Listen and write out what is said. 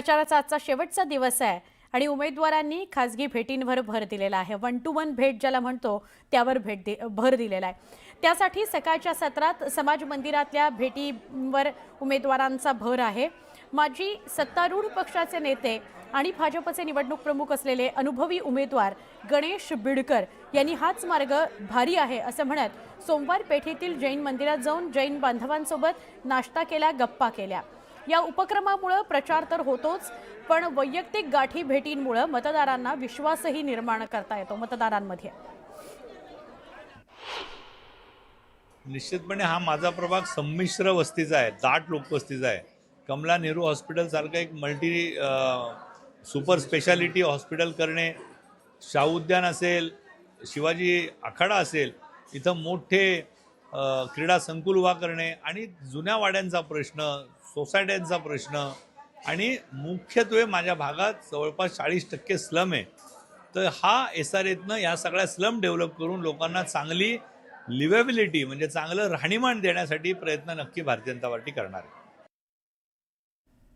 प्रचाराचा आजचा शेवटचा दिवस आहे आणि उमेदवारांनी खासगी भेटींवर भर दिलेला आहे। 1 to 1 भेट ज्याला म्हणतो त्यावर भर दिलेला आहे। त्यासाठी सकाळच्या सत्रात समाज मंदिरातल्या भेटींवर उमेदवारांचा भर आहे। माजी सत्तारूढ पक्षाचे नेते आणि भाजपचे निवडणूक प्रमुख असलेले अनुभवी उमेदवार गणेश बिडकर यांनी हाच मार्ग भारी आहे असं म्हणत सोमवार पेठेतील जैन मंदिरात जाऊन जैन बांधवांसोबत नाश्ता केला, गप्पा केल्या। या उपक्रमामुळे प्रचार तर होतोच, पण वैयक्तिक गाठी भेटींमुळे मतदारांना विश्वासही निर्माण करता येतो मतदारांमध्ये। निश्चितपणे हा माझा प्रभाग संमिश्र वस्तीचा आहे, दाट लोकवस्तीचा आहे। कमला नेहरू हॉस्पिटल सारखं एक मल्टी सुपर स्पेशालिटी हॉस्पिटल करणे, शाहू उद्यान असेल, शिवाजी आखाडा असेल, इथं मोठे क्रीडा संकुल उभा करणे आणि जुन्या वाड्यांचा प्रश्न, सोसायट्यांचा प्रश्न आणि मुख्यत्वे माझ्या भागात जवळपास 40% स्लम आहे। तर हा SRAतनं या सगळ्या स्लम डेव्हलप करून लोकांना चांगली लिव्हेबिलिटी म्हणजे चांगलं राहणीमान देण्यासाठी प्रयत्न नक्की भारतीय जनता पार्टी करणार आहे।